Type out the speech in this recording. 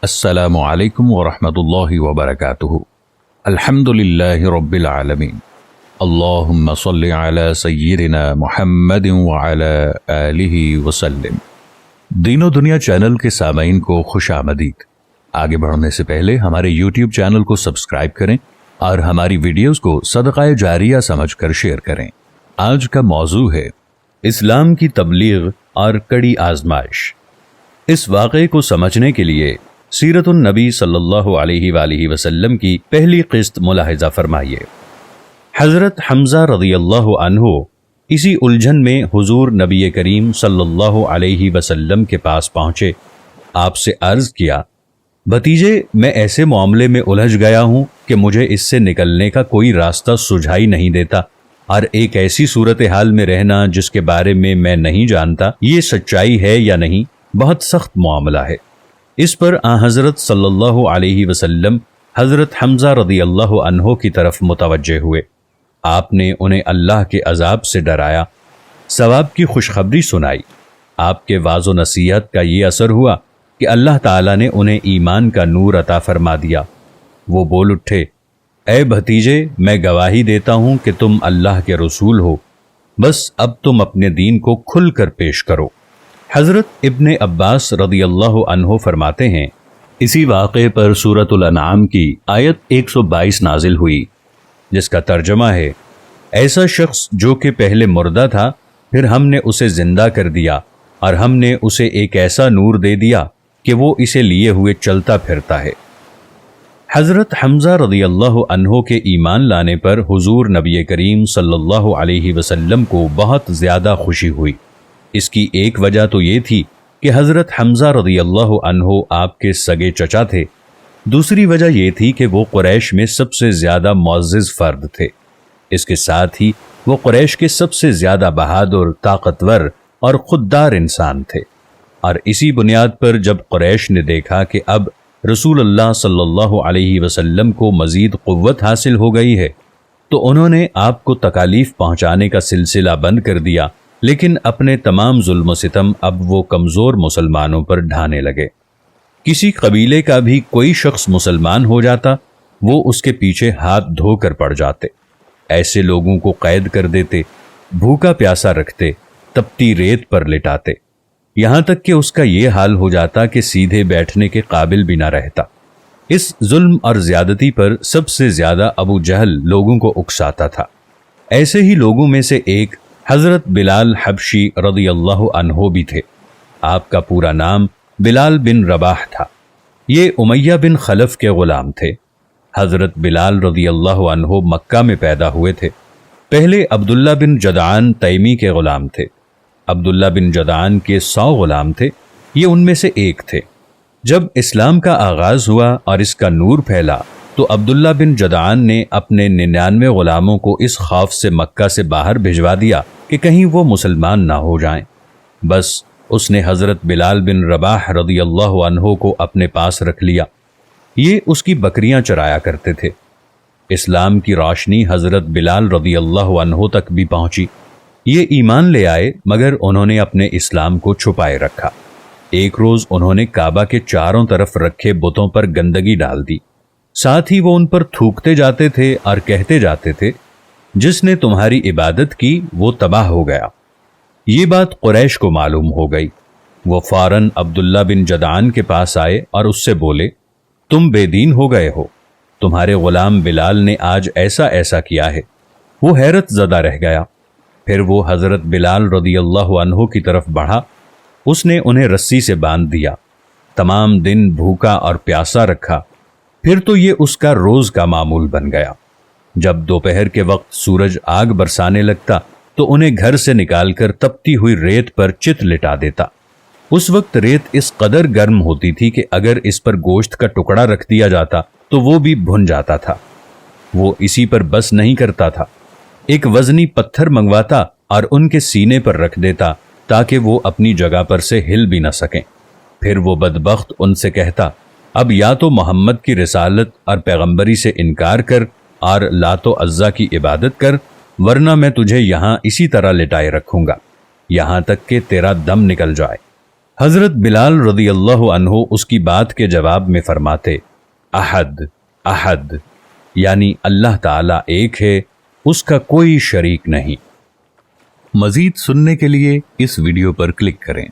السلام علیکم ورحمۃ اللہ وبرکاتہ۔ الحمد للہ رب العالمین، اللہم صل علی سیدنا محمد وعلی آلہ وسلم۔ دین و دنیا چینل کے سامعین کو خوش آمدید۔ آگے بڑھنے سے پہلے ہمارے یوٹیوب چینل کو سبسکرائب کریں اور ہماری ویڈیوز کو صدقہ جاریہ سمجھ کر شیئر کریں۔ آج کا موضوع ہے اسلام کی تبلیغ اور کڑی آزمائش۔ اس واقعے کو سمجھنے کے لیے سیرت النبی صلی اللہ علیہ وآلہ وسلم کی پہلی قسط ملاحظہ فرمائیے۔ حضرت حمزہ رضی اللہ عنہ اسی الجھن میں حضور نبی کریم صلی اللہ علیہ وسلم کے پاس پہنچے۔ آپ سے عرض کیا، بھتیجے، میں ایسے معاملے میں الجھ گیا ہوں کہ مجھے اس سے نکلنے کا کوئی راستہ سجھائی نہیں دیتا، اور ایک ایسی صورتحال میں رہنا جس کے بارے میں نہیں جانتا یہ سچائی ہے یا نہیں، بہت سخت معاملہ ہے۔ اس پر حضرت صلی اللہ علیہ وسلم حضرت حمزہ رضی اللہ عنہ کی طرف متوجہ ہوئے۔ آپ نے انہیں اللہ کے عذاب سے ڈرایا، ثواب کی خوشخبری سنائی۔ آپ کے واعظ و نصیحت کا یہ اثر ہوا کہ اللہ تعالیٰ نے انہیں ایمان کا نور عطا فرما دیا۔ وہ بول اٹھے، اے بھتیجے، میں گواہی دیتا ہوں کہ تم اللہ کے رسول ہو، بس اب تم اپنے دین کو کھل کر پیش کرو۔ حضرت ابن عباس رضی اللہ عنہ فرماتے ہیں، اسی واقعے پر سورۃ الانعام کی آیت 122 نازل ہوئی، جس کا ترجمہ ہے، ایسا شخص جو کہ پہلے مردہ تھا، پھر ہم نے اسے زندہ کر دیا اور ہم نے اسے ایک ایسا نور دے دیا کہ وہ اسے لیے ہوئے چلتا پھرتا ہے۔ حضرت حمزہ رضی اللہ عنہ کے ایمان لانے پر حضور نبی کریم صلی اللہ علیہ وسلم کو بہت زیادہ خوشی ہوئی۔ اس کی ایک وجہ تو یہ تھی کہ حضرت حمزہ رضی اللہ عنہ آپ کے سگے چچا تھے، دوسری وجہ یہ تھی کہ وہ قریش میں سب سے زیادہ معزز فرد تھے، اس کے ساتھ ہی وہ قریش کے سب سے زیادہ بہادر، طاقتور اور خوددار انسان تھے۔ اور اسی بنیاد پر جب قریش نے دیکھا کہ اب رسول اللہ صلی اللہ علیہ وسلم کو مزید قوت حاصل ہو گئی ہے، تو انہوں نے آپ کو تکالیف پہنچانے کا سلسلہ بند کر دیا، لیکن اپنے تمام ظلم و ستم اب وہ کمزور مسلمانوں پر ڈھانے لگے۔ کسی قبیلے کا بھی کوئی شخص مسلمان ہو جاتا، وہ اس کے پیچھے ہاتھ دھو کر پڑ جاتے، ایسے لوگوں کو قید کر دیتے، بھوکا پیاسا رکھتے، تپتی ریت پر لٹاتے، یہاں تک کہ اس کا یہ حال ہو جاتا کہ سیدھے بیٹھنے کے قابل بھی نہ رہتا۔ اس ظلم اور زیادتی پر سب سے زیادہ ابو جہل لوگوں کو اکساتا تھا۔ ایسے ہی لوگوں میں سے ایک حضرت بلال حبشی رضی اللہ عنہ بھی تھے۔ آپ کا پورا نام بلال بن رباح تھا۔ یہ امیہ بن خلف کے غلام تھے۔ حضرت بلال رضی اللہ عنہ مکہ میں پیدا ہوئے تھے۔ پہلے عبداللہ بن جدعان تیمی کے غلام تھے۔ عبداللہ بن جدعان کے 100 غلام تھے، یہ ان میں سے ایک تھے۔ جب اسلام کا آغاز ہوا اور اس کا نور پھیلا تو عبداللہ بن جدعان نے اپنے 99 غلاموں کو اس خوف سے مکہ سے باہر بھجوا دیا کہ کہیں وہ مسلمان نہ ہو جائیں۔ بس اس نے حضرت بلال بن رباح رضی اللہ عنہ کو اپنے پاس رکھ لیا۔ یہ اس کی بکریاں چرایا کرتے تھے۔ اسلام کی روشنی حضرت بلال رضی اللہ عنہ تک بھی پہنچی۔ یہ ایمان لے آئے، مگر انہوں نے اپنے اسلام کو چھپائے رکھا۔ ایک روز انہوں نے کعبہ کے چاروں طرف رکھے بتوں پر گندگی ڈال دی، ساتھ ہی وہ ان پر تھوکتے جاتے تھے اور کہتے جاتے تھے، جس نے تمہاری عبادت کی وہ تباہ ہو گیا۔ یہ بات قریش کو معلوم ہو گئی۔ وہ فوراً عبداللہ بن جدعان کے پاس آئے اور اس سے بولے، تم بے دین ہو گئے ہو، تمہارے غلام بلال نے آج ایسا ایسا کیا ہے۔ وہ حیرت زدہ رہ گیا۔ پھر وہ حضرت بلال رضی اللہ عنہ کی طرف بڑھا، اس نے انہیں رسی سے باندھ دیا، تمام دن بھوکا اور پیاسا رکھا۔ پھر تو یہ اس کا روز کا معمول بن گیا۔ جب دوپہر کے وقت سورج آگ برسانے لگتا تو انہیں گھر سے نکال کر تپتی ہوئی ریت پر چت لٹا دیتا۔ اس وقت ریت اس قدر گرم ہوتی تھی کہ اگر اس پر گوشت کا ٹکڑا رکھ دیا جاتا تو وہ بھی بھن جاتا تھا۔ وہ اسی پر بس نہیں کرتا تھا، ایک وزنی پتھر منگواتا اور ان کے سینے پر رکھ دیتا تاکہ وہ اپنی جگہ پر سے ہل بھی نہ سکیں۔ پھر وہ بدبخت ان سے کہتا، اب یا تو محمد کی رسالت اور پیغمبری سے انکار کر اور لات و عزا کی عبادت کر، ورنہ میں تجھے یہاں اسی طرح لٹائے رکھوں گا یہاں تک کہ تیرا دم نکل جائے۔ حضرت بلال رضی اللہ عنہ اس کی بات کے جواب میں فرماتے، احد احد، یعنی اللہ تعالیٰ ایک ہے، اس کا کوئی شریک نہیں۔ مزید سننے کے لیے اس ویڈیو پر کلک کریں۔